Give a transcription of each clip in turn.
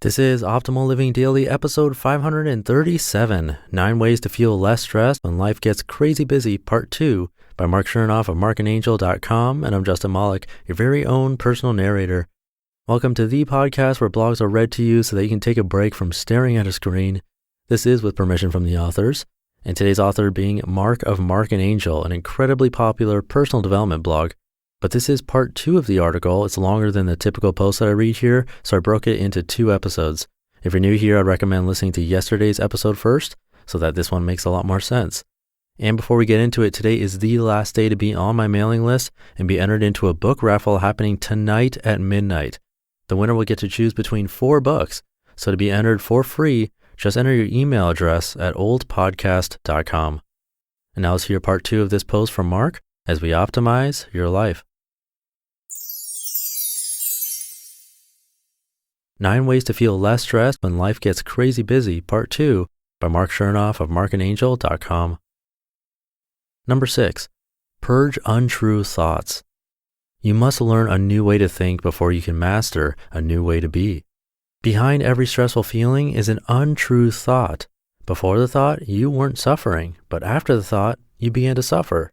This is Optimal Living Daily, episode 537, 9 Ways to Feel Less Stressed When Life Gets Crazy Busy, Part 2, by Marc Chernoff of marcandangel.com, and I'm Justin Malik, your very own personal narrator. Welcome to the podcast where blogs are read to you so that you can take a break from staring at a screen. This is with permission from the authors, and today's author being Marc of Marc and Angel, an incredibly popular personal development blog. But this is part 2 of the article. It's longer than the typical post that I read here, so I broke it into 2 episodes. If you're new here, I'd recommend listening to yesterday's episode first, so that this one makes a lot more sense. And before we get into it, today is the last day to be on my mailing list and be entered into a book raffle happening tonight at midnight. The winner will get to choose between 4 books, so to be entered for free, just enter your email address at oldpodcast.com. And now let's hear part 2 of this post from Marc as we optimize your life. 9 Ways to Feel Less Stressed When Life Gets Crazy Busy, Part 2, by Marc Chernoff of marcandangel.com. Number 6, purge untrue thoughts. You must learn a new way to think before you can master a new way to be. Behind every stressful feeling is an untrue thought. Before the thought, you weren't suffering, but after the thought, you began to suffer.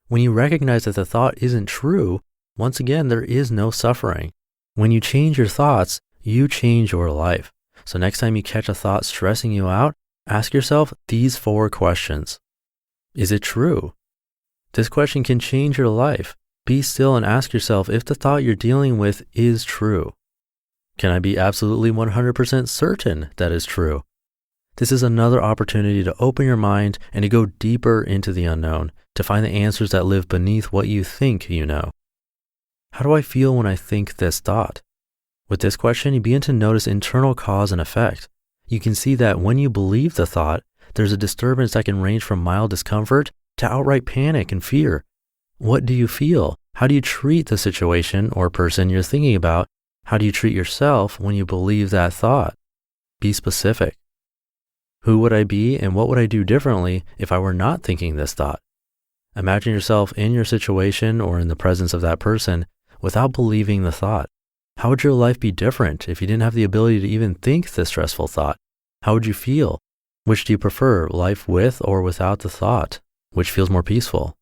When you recognize that the thought isn't true, once again, there is no suffering. When you change your thoughts, you change your life. So next time you catch a thought stressing you out, ask yourself these 4 questions. Is it true? This question can change your life. Be still and ask yourself if the thought you're dealing with is true. Can I be absolutely 100% certain that is true? This is another opportunity to open your mind and to go deeper into the unknown, to find the answers that live beneath what you think you know. How do I feel when I think this thought? With this question, you begin to notice internal cause and effect. You can see that when you believe the thought, there's a disturbance that can range from mild discomfort to outright panic and fear. What do you feel? How do you treat the situation or person you're thinking about? How do you treat yourself when you believe that thought? Be specific. Who would I be and what would I do differently if I were not thinking this thought? Imagine yourself in your situation or in the presence of that person without believing the thought. How would your life be different if you didn't have the ability to even think the stressful thought? How would you feel? Which do you prefer, life with or without the thought? Which feels more peaceful?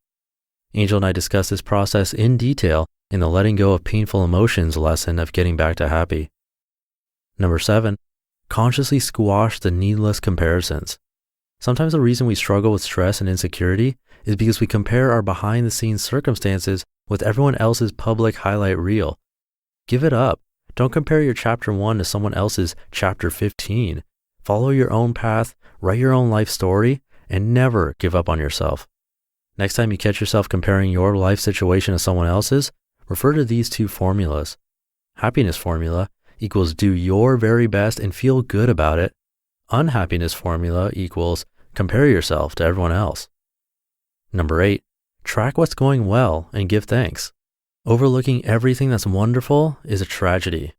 Angel and I discuss this process in detail in the letting go of painful emotions lesson of getting back to happy. Number 7, consciously squash the needless comparisons. Sometimes the reason we struggle with stress and insecurity is because we compare our behind-the-scenes circumstances with everyone else's public highlight reel. Give it up. Don't compare your chapter 1 to someone else's chapter 15. Follow your own path, write your own life story, and never give up on yourself. Next time you catch yourself comparing your life situation to someone else's, refer to these 2 formulas. Happiness formula equals do your very best and feel good about it. Unhappiness formula equals compare yourself to everyone else. Number 8, track what's going well and give thanks. Overlooking everything that's wonderful is a tragedy.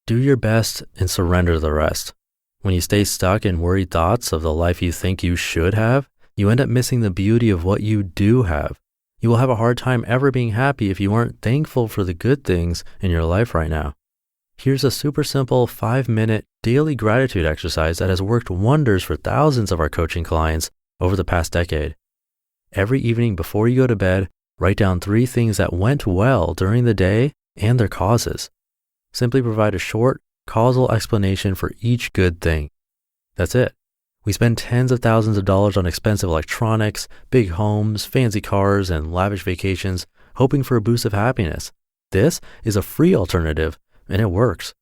Do your best and surrender the rest. When you stay stuck in worried thoughts of the life you think you should have, you end up missing the beauty of what you do have. You will have a hard time ever being happy if you aren't thankful for the good things in your life right now. Here's a super simple 5-minute daily gratitude exercise that has worked wonders for thousands of our coaching clients over the past decade. Every evening before you go to bed, write down 3 things that went well during the day and their causes. Simply provide a short, causal explanation for each good thing. That's it. We spend tens of thousands of dollars on expensive electronics, big homes, fancy cars, and lavish vacations, hoping for a boost of happiness. This is a free alternative, and it works.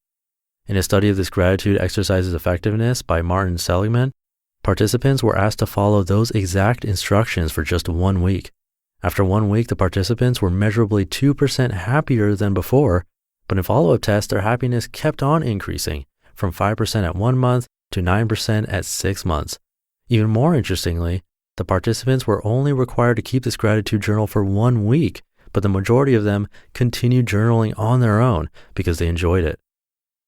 In a study of this gratitude exercise's effectiveness by Martin Seligman, participants were asked to follow those exact instructions for just 1 week. After 1 week, the participants were measurably 2% happier than before, but in follow-up tests, their happiness kept on increasing from 5% at 1 month to 9% at 6 months. Even more interestingly, the participants were only required to keep this gratitude journal for 1 week, but the majority of them continued journaling on their own because they enjoyed it.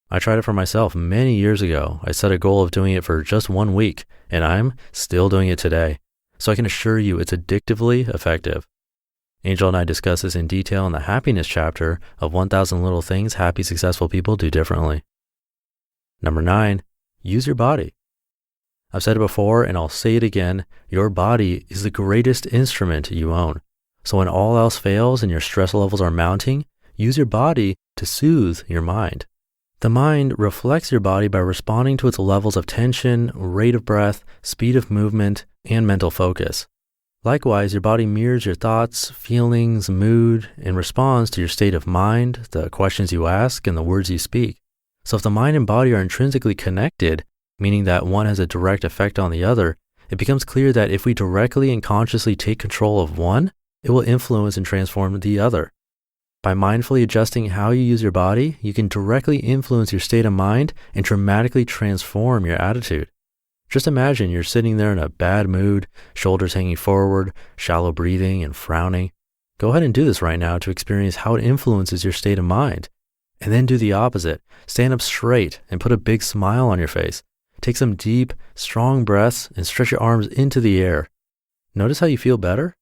I tried it for myself many years ago. I set a goal of doing it for just 1 week, and I'm still doing it today. So I can assure you it's addictively effective. Angel and I discuss this in detail in the happiness chapter of 1,000 Little Things Happy Successful People Do Differently. Number 9, use your body. I've said it before and I'll say it again, your body is the greatest instrument you own. So when all else fails and your stress levels are mounting, use your body to soothe your mind. The mind reflects your body by responding to its levels of tension, rate of breath, speed of movement, and mental focus. Likewise, your body mirrors your thoughts, feelings, mood, and responds to your state of mind, the questions you ask, and the words you speak. So if the mind and body are intrinsically connected, meaning that one has a direct effect on the other, it becomes clear that if we directly and consciously take control of one, it will influence and transform the other. By mindfully adjusting how you use your body, you can directly influence your state of mind and dramatically transform your attitude. Just imagine you're sitting there in a bad mood, shoulders hanging forward, shallow breathing, and frowning. Go ahead and do this right now to experience how it influences your state of mind. And then do the opposite. Stand up straight and put a big smile on your face. Take some deep, strong breaths and stretch your arms into the air. Notice how you feel better?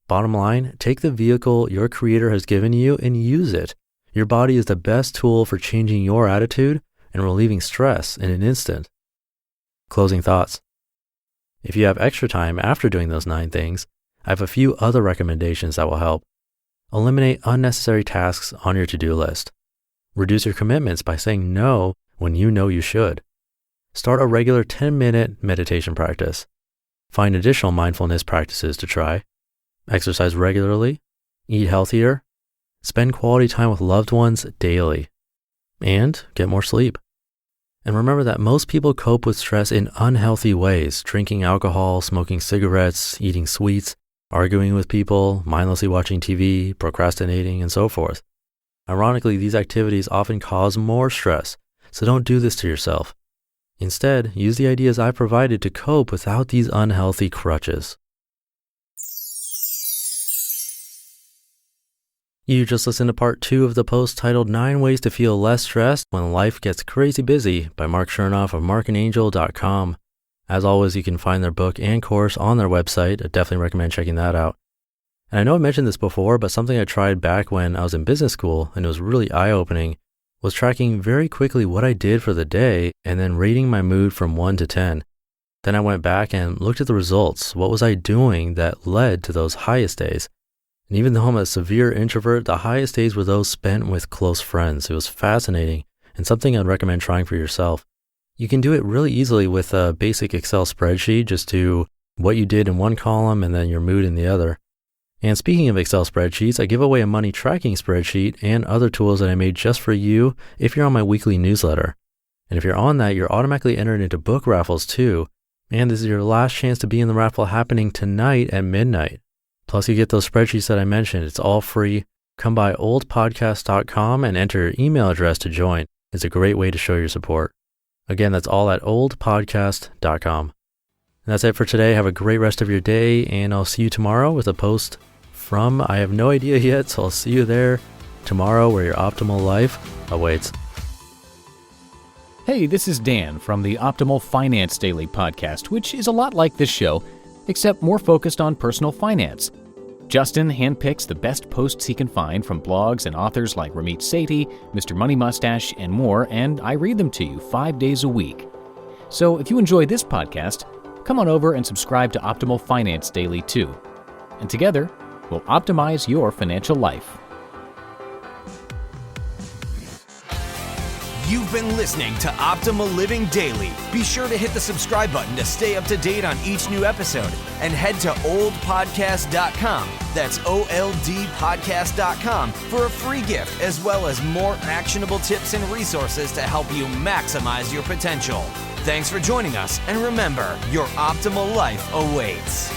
Bottom line, take the vehicle your creator has given you and use it. Your body is the best tool for changing your attitude and relieving stress in an instant. Closing thoughts. If you have extra time after doing those 9 things, I have a few other recommendations that will help. Eliminate unnecessary tasks on your to-do list. Reduce your commitments by saying no when you know you should. Start a regular 10-minute meditation practice. Find additional mindfulness practices to try. Exercise regularly, eat healthier, spend quality time with loved ones daily, and get more sleep. And remember that most people cope with stress in unhealthy ways, drinking alcohol, smoking cigarettes, eating sweets, arguing with people, mindlessly watching TV, procrastinating, and so forth. Ironically, these activities often cause more stress, so don't do this to yourself. Instead, use the ideas I provided to cope without these unhealthy crutches. You just listened to part 2 of the post titled 9 Ways to Feel Less Stressed When Life Gets Crazy Busy by Marc Chernoff of marcandangel.com. As always, you can find their book and course on their website. I definitely recommend checking that out. And I know I mentioned this before, but something I tried back when I was in business school, and it was really eye-opening, was tracking very quickly what I did for the day and then rating my mood from 1 to 10. Then I went back and looked at the results. What was I doing that led to those highest days? And even though I'm a severe introvert, the highest days were those spent with close friends. It was fascinating and something I'd recommend trying for yourself. You can do it really easily with a basic Excel spreadsheet. Just do what you did in one column and then your mood in the other. And speaking of Excel spreadsheets, I give away a money tracking spreadsheet and other tools that I made just for you if you're on my weekly newsletter. And if you're on that, you're automatically entered into book raffles too. And this is your last chance to be in the raffle happening tonight at midnight. Plus, you get those spreadsheets that I mentioned. It's all free. Come by oldpodcast.com and enter your email address to join. It's a great way to show your support. Again, that's all at oldpodcast.com. And that's it for today. Have a great rest of your day, and I'll see you tomorrow with a post from, I have no idea yet, so I'll see you there tomorrow where your optimal life awaits. Hey, this is Dan from the Optimal Finance Daily podcast, which is a lot like this show, except more focused on personal finance. Justin handpicks the best posts he can find from blogs and authors like Ramit Sethi, Mr. Money Mustache, and more, and I read them to you 5 days a week. So if you enjoy this podcast, come on over and subscribe to Optimal Finance Daily too. And together, we'll optimize your financial life. You've been listening to Optimal Living Daily. Be sure to hit the subscribe button to stay up to date on each new episode, and head to oldpodcast.com. That's OLDpodcast.com for a free gift, as well as more actionable tips and resources to help you maximize your potential. Thanks for joining us, and remember, your optimal life awaits.